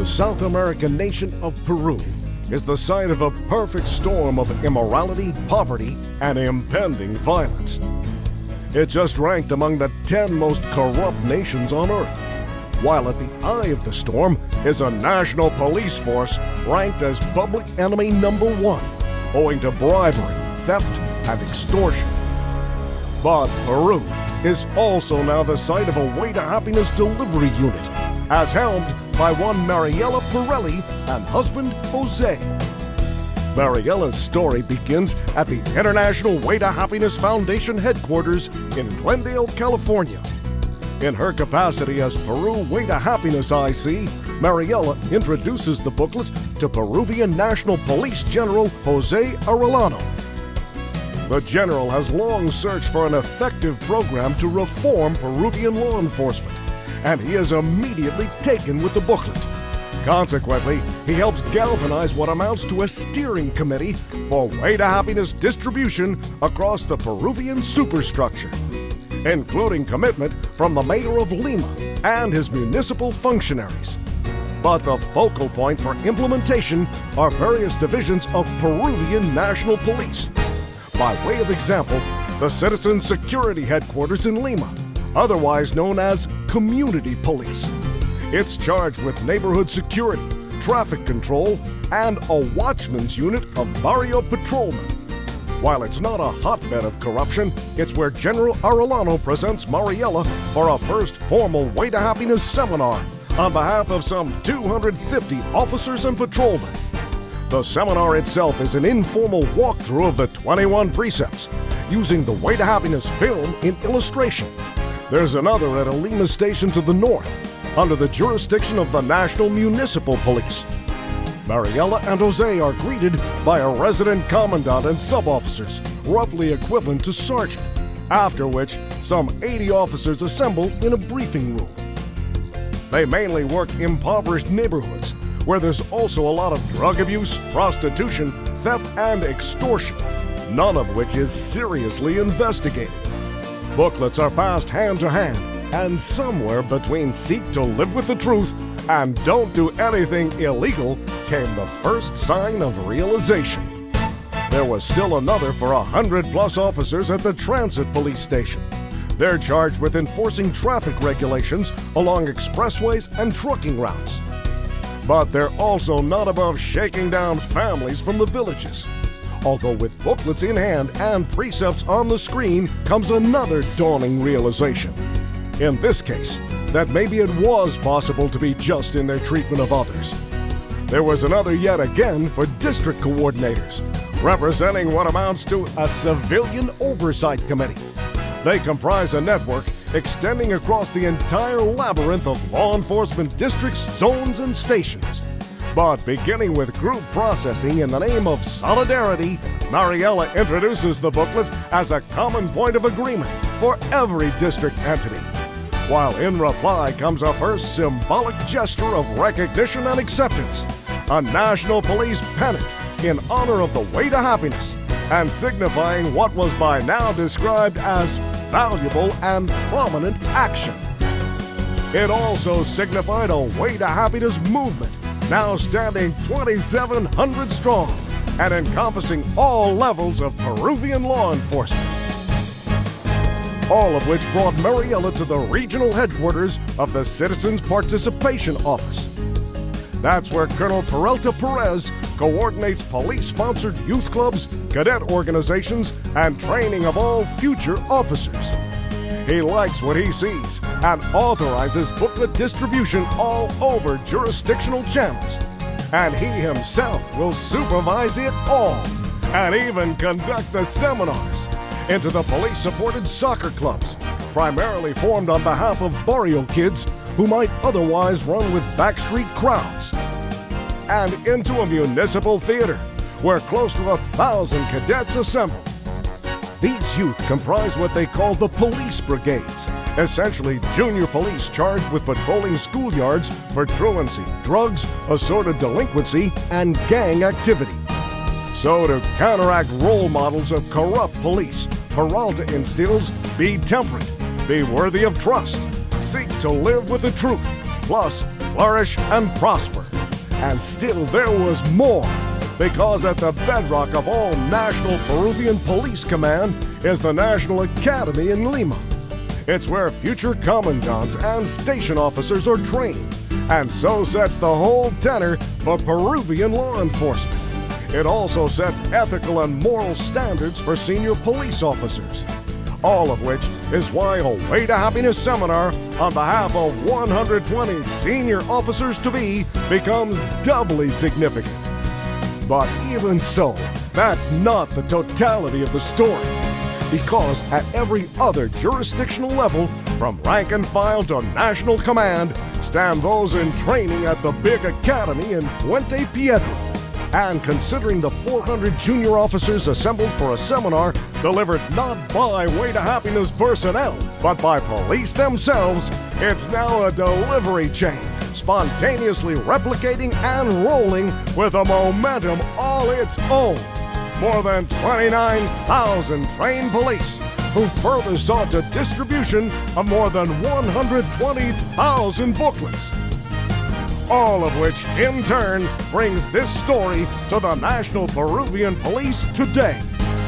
South American nation of Peru is the site of a perfect storm of immorality, poverty, and impending violence. It just ranked among the 10 most corrupt nations on Earth, while at the eye of the storm is a national police force ranked as public enemy #1, owing to bribery, theft, and extortion. But Peru is also now the site of a Way to Happiness delivery unit, as helmed by one Mariela Pirelli and husband Jose. Mariela's story begins at the International Way to Happiness Foundation headquarters in Glendale, California. In her capacity as Peru Way to Happiness IC, Mariela introduces the booklet to Peruvian National Police General Jose Arellano. The general has long searched for an effective program to reform Peruvian law enforcement, and he is immediately taken with the booklet. Consequently, he helps galvanize what amounts to a steering committee for Way to Happiness distribution across the Peruvian superstructure, including commitment from the mayor of Lima and his municipal functionaries. But the focal point for implementation are various divisions of Peruvian National Police. By way of example, the Citizen Security Headquarters in Lima, otherwise known as Community Police. It's charged with neighborhood security, traffic control, and a watchman's unit of barrio patrolmen. While it's not a hotbed of corruption, it's where General Arellano presents Mariela for a first formal Way to Happiness seminar on behalf of some 250 officers and patrolmen. The seminar itself is an informal walkthrough of the 21 precepts, using the Way to Happiness film in illustration. There's another at a Lima station to the north, under the jurisdiction of the National Municipal Police. Mariela and Jose are greeted by a resident commandant and sub-officers, roughly equivalent to sergeant, after which some 80 officers assemble in a briefing room. They mainly work impoverished neighborhoods, where there's also a lot of drug abuse, prostitution, theft, and extortion, none of which is seriously investigated. Booklets are passed hand to hand, and somewhere between seek to live with the truth and don't do anything illegal came the first sign of realization. There was still another for 100+ officers at the Transit Police Station. They're charged with enforcing traffic regulations along expressways and trucking routes. But they're also not above shaking down families from the villages. Although with booklets in hand and precepts on the screen comes another dawning realization. In this case, that maybe it was possible to be just in their treatment of others. There was another yet again for district coordinators, representing what amounts to a civilian oversight committee. They comprise a network extending across the entire labyrinth of law enforcement districts, zones, and stations. But beginning with group processing in the name of solidarity, Mariela introduces the booklet as a common point of agreement for every district entity. While in reply comes a first symbolic gesture of recognition and acceptance, a national police pennant in honor of the Way to Happiness, and signifying what was by now described as valuable and prominent action. It also signified a Way to Happiness movement, now standing 2,700 strong and encompassing all levels of Peruvian law enforcement. All of which brought Mariela to the regional headquarters of the Citizens Participation Office. That's where Colonel Peralta Perez coordinates police-sponsored youth clubs, cadet organizations, and training of all future officers. He likes what he sees and authorizes booklet distribution all over jurisdictional channels. And he himself will supervise it all and even conduct the seminars into the police-supported soccer clubs, primarily formed on behalf of barrio kids who might otherwise run with backstreet crowds, and into a municipal theater where close to 1,000 cadets assemble. These youth comprise what they call the police brigades, essentially junior police charged with patrolling schoolyards for truancy, drugs, assorted delinquency, and gang activity. So to counteract role models of corrupt police, Peralta instills be temperate, be worthy of trust, seek to live with the truth, plus flourish and prosper. And still there was more, because at the bedrock of all National Peruvian Police Command is the National Academy in Lima. It's where future commandants and station officers are trained, and so sets the whole tenor for Peruvian law enforcement. It also sets ethical and moral standards for senior police officers. All of which is why a Way to Happiness seminar on behalf of 120 senior officers-to-be becomes doubly significant. But even so, that's not the totality of the story. Because at every other jurisdictional level, from rank and file to national command, stand those in training at the big academy in Puente Piedra. And considering the 400 junior officers assembled for a seminar delivered not by Way to Happiness personnel, but by police themselves, it's now a delivery chain, spontaneously replicating and rolling with a momentum all its own. More than 29,000 trained police, who further saw to distribution of more than 120,000 booklets. All of which, in turn, brings this story to the National Peruvian Police today,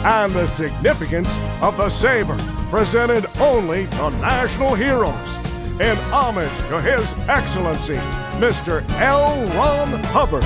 and the significance of the saber, presented only to national heroes, in homage to His Excellency, Mr. L. Ron Hubbard.